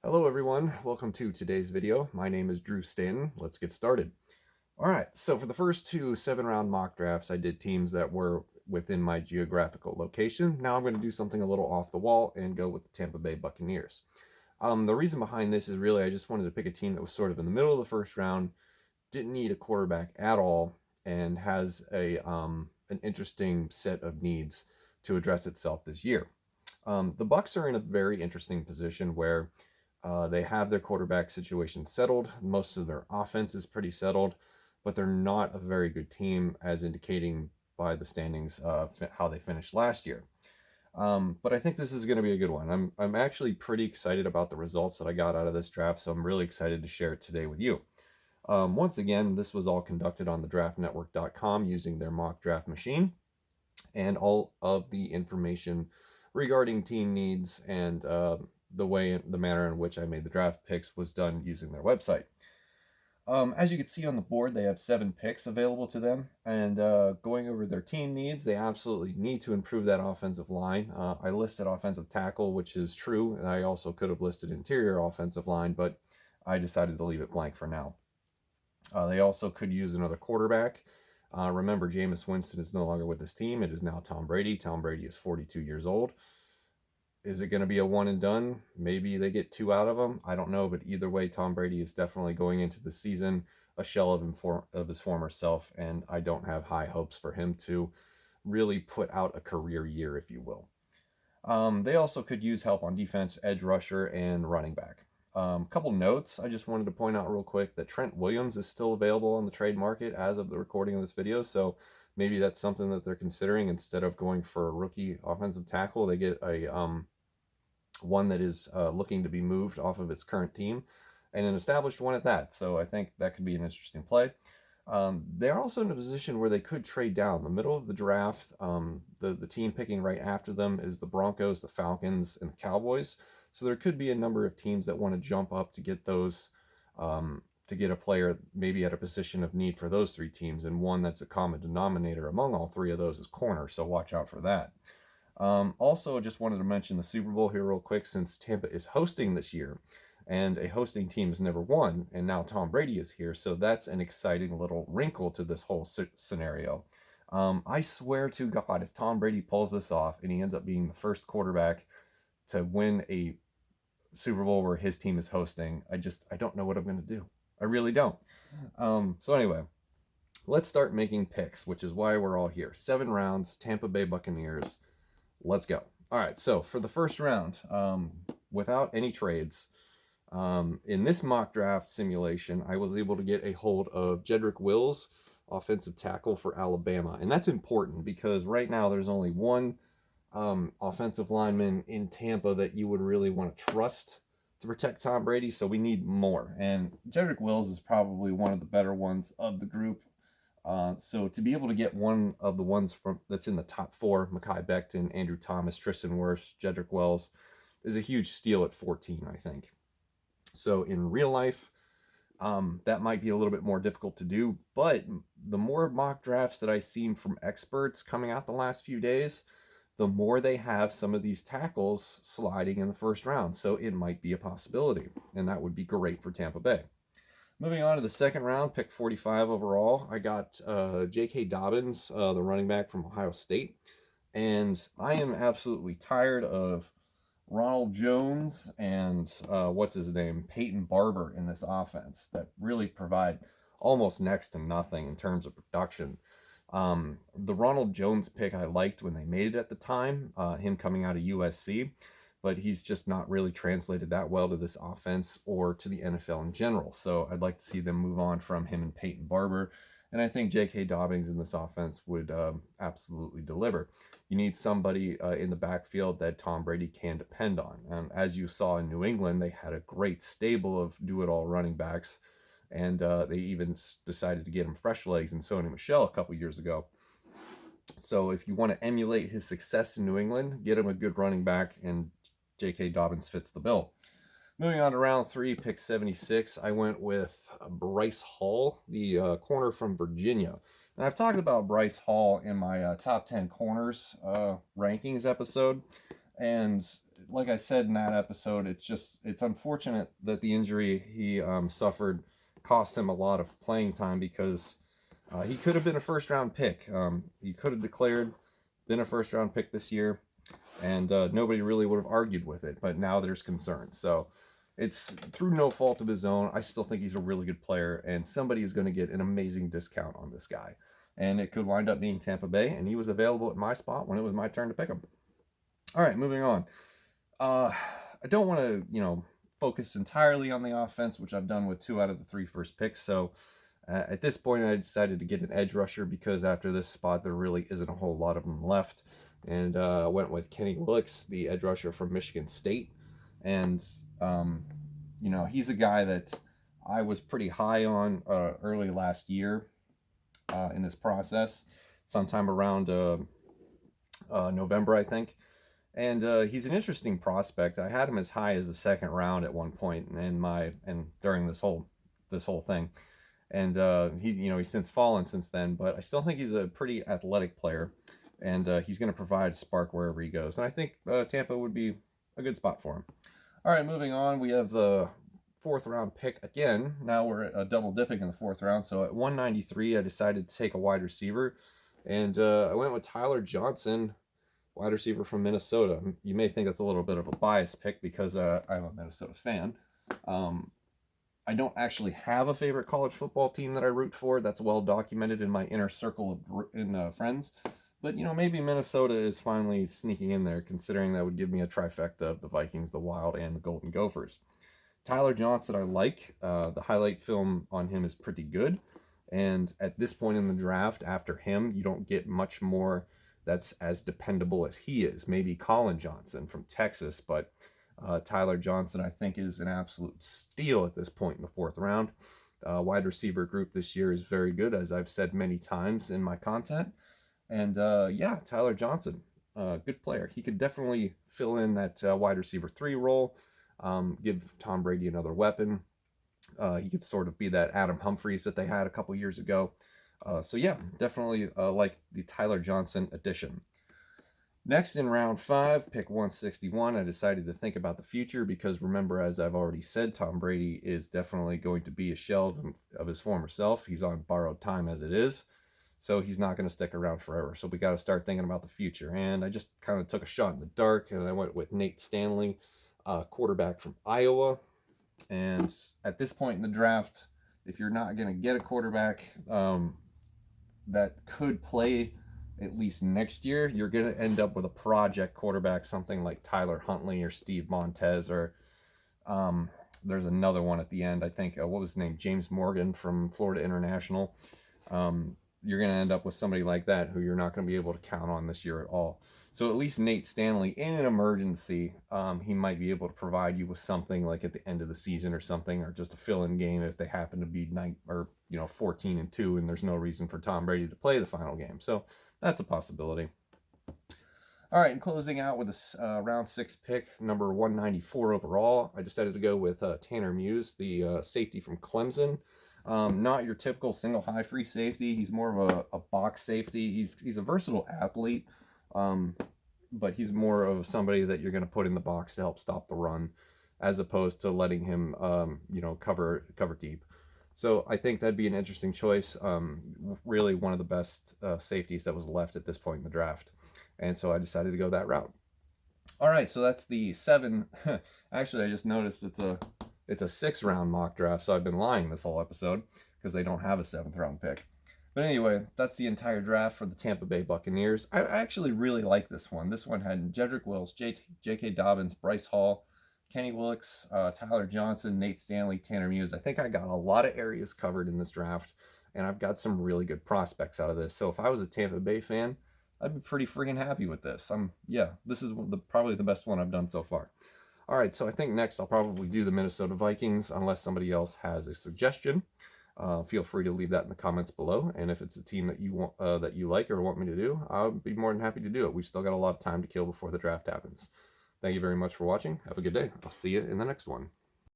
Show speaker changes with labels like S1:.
S1: Hello everyone, welcome to today's video. My name is Drew Stanton. Let's get started. Alright, so for the first two 7-round mock drafts, I did teams that were within my geographical location. Now I'm going to do something a little off the wall and go with the Tampa Bay Buccaneers. The reason behind this is really I just wanted to pick a team that was sort of in the middle of the first round, didn't need a quarterback at all, and has an interesting set of needs to address itself this year. The Bucks are in a very interesting position where they have their quarterback situation settled. Most of their offense is pretty settled, but they're not a very good team, as indicating by the standings how they finished last year. But I think this is going to be a good one. I'm actually pretty excited about the results that I got out of this draft, so I'm really excited to share it today with you. Once again, this was all conducted on the draftnetwork.com using their mock draft machine, and all of the information regarding team needs and the manner in which I made the draft picks was done using their website. As you can see on the board, they have 7 picks available to them, and going over their team needs, they absolutely need to improve that offensive line. I listed offensive tackle, which is true, and I also could have listed interior offensive line, but I decided to leave it blank for now. They also could use another quarterback. Remember, Jameis Winston is no longer with this team. It is now Tom Brady. Tom Brady is 42 years old. Is it going to be a one and done? Maybe they get 2 out of him. I don't know, but either way, Tom Brady is definitely going into the season a shell of his former self, and I don't have high hopes for him to really put out a career year, if you will. They also could use help on defense, edge rusher, and running back. Couple notes I just wanted to point out real quick that Trent Williams is still available on the trade market as of the recording of this video, so maybe that's something that they're considering. Instead of going for a rookie offensive tackle, they get a one that is looking to be moved off of its current team, and an established one at that. So I think that could be an interesting play. They're also in a position where they could trade down. The middle of the draft, the team picking right after them is the Broncos, the Falcons, and the Cowboys. So there could be a number of teams that want to jump up to get those, to get a player maybe at a position of need for those 3 teams, and one that's a common denominator among all 3 of those is corner. So watch out for that. Also, just wanted to mention the Super Bowl here real quick, since Tampa is hosting this year, and a hosting team has never won, and now Tom Brady is here, so that's an exciting little wrinkle to this whole scenario. I swear to God, if Tom Brady pulls this off and he ends up being the first quarterback to win a Super Bowl where his team is hosting, I don't know what I'm going to do. I really don't. So anyway, let's start making picks, which is why we're all here. 7 rounds, Tampa Bay Buccaneers. Let's go. All right, so for the first round, without any trades, in this mock draft simulation, I was able to get a hold of Jedrick Wills, offensive tackle for Alabama. And that's important because right now there's only one offensive lineman in Tampa that you would really want to trust to protect Tom Brady, so we need more. And Jedrick Wills is probably one of the better ones of the group. So to be able to get one of the ones that's in the top 4, Mekhi Becton, Andrew Thomas, Tristan Wirfs, Jedrick Wills, is a huge steal at 14, I think. So in real life, that might be a little bit more difficult to do, but the more mock drafts that I've seen from experts coming out the last few days, the more they have some of these tackles sliding in the first round. So it might be a possibility, and that would be great for Tampa Bay. Moving on to the second round, pick 45 overall, I got J.K. Dobbins, the running back from Ohio State. And I am absolutely tired of Ronald Jones and Peyton Barber in this offense that really provide almost next to nothing in terms of production. The Ronald Jones pick I liked when they made it at the time, him coming out of USC, but he's just not really translated that well to this offense or to the NFL in general. So I'd like to see them move on from him and Peyton Barber. And I think J.K. Dobbins in this offense would absolutely deliver. You need somebody in the backfield that Tom Brady can depend on. As you saw in New England, they had a great stable of do-it-all running backs, and they even decided to get him fresh legs in Sony Michel a couple years ago. So if you want to emulate his success in New England, get him a good running back, and J.K. Dobbins fits the bill. Moving on to round 3, pick 76, I went with Bryce Hall, the corner from Virginia. And I've talked about Bryce Hall in my top 10 corners rankings episode. And like I said in that episode, it's unfortunate that the injury he suffered cost him a lot of playing time, because he could have been a first round pick. He could have declared been a first round pick this year, and nobody really would have argued with it. But now there's concern. So it's through no fault of his own. I still think he's a really good player, and somebody is going to get an amazing discount on this guy. And it could wind up being Tampa Bay, and he was available at my spot when it was my turn to pick him. All right, moving on. I don't want to, focus entirely on the offense, which I've done with 2 out of the 3 first picks. So at this point, I decided to get an edge rusher, because after this spot, there really isn't a whole lot of them left. And I went with Kenny Willicks, the edge rusher from Michigan State. And, he's a guy that I was pretty high on early last year in this process, sometime around November, I think. And he's an interesting prospect. I had him as high as the 2nd round at one point and during this whole thing. And he's since fallen since then, but I still think he's a pretty athletic player, and he's going to provide a spark wherever he goes. And I think Tampa would be a good spot for him. All right, moving on, we have the 4th round pick again. Now we're double dipping in the 4th round. So at 193, I decided to take a wide receiver, and I went with Tyler Johnson, wide receiver from Minnesota. You may think that's a little bit of a biased pick, because I'm a Minnesota fan. I don't actually have a favorite college football team that I root for. That's well documented in my inner circle of friends. But, maybe Minnesota is finally sneaking in there, considering that would give me a trifecta of the Vikings, the Wild, and the Golden Gophers. Tyler Johnson I like. The highlight film on him is pretty good. And at this point in the draft, after him, you don't get much more that's as dependable as he is. Maybe Colin Johnson from Texas, but Tyler Johnson, I think, is an absolute steal at this point in the 4th round. Wide receiver group this year is very good, as I've said many times in my content. And Tyler Johnson, good player. He could definitely fill in that wide receiver 3 role, give Tom Brady another weapon. He could sort of be that Adam Humphries that they had a couple years ago. Definitely like the Tyler Johnson addition. Next, in round 5, pick 161, I decided to think about the future, because remember, as I've already said, Tom Brady is definitely going to be a shell of his former self. He's on borrowed time as it is, so he's not going to stick around forever. So we got to start thinking about the future. And I just kind of took a shot in the dark, and I went with Nate Stanley, quarterback from Iowa. And at this point in the draft, if you're not going to get a quarterback that could play at least next year, you're going to end up with a project quarterback, something like Tyler Huntley or Steve Montez, or there's another one at the end, I think, what was his name, James Morgan from Florida International. You're going to end up with somebody like that who you're not going to be able to count on this year at all. So at least Nate Stanley, in an emergency, he might be able to provide you with something like at the end of the season or something, or just a fill-in game if they happen to be 14-2 and there's no reason for Tom Brady to play the final game. So that's a possibility. All right, and closing out with this round 6 pick, number 194 overall, I decided to go with Tanner Muse, the safety from Clemson. Not your typical single high free safety. He's more of a box safety. He's a versatile athlete, but he's more of somebody that you're going to put in the box to help stop the run, as opposed to letting him cover deep. So I think that'd be an interesting choice. Really one of the best safeties that was left at this point in the draft. And so I decided to go that route. All right, so that's the 7. Actually, I just noticed it's a 6th round mock draft, so I've been lying this whole episode, because they don't have a 7th round pick. But anyway, that's the entire draft for the Tampa Bay Buccaneers. I actually really like this one. This one had Jedrick Wills, J.K. Dobbins, Bryce Hall, Kenny Willicks, Tyler Johnson, Nate Stanley, Tanner Muse. I think I got a lot of areas covered in this draft, and I've got some really good prospects out of this. So if I was a Tampa Bay fan, I'd be pretty freaking happy with this. This is probably the best one I've done so far. All right, so I think next I'll probably do the Minnesota Vikings, unless somebody else has a suggestion. Feel free to leave that in the comments below, and if it's a team that you want, that you like or want me to do, I'll be more than happy to do it. We've still got a lot of time to kill before the draft happens. Thank you very much for watching. Have a good day. I'll see you in the next one.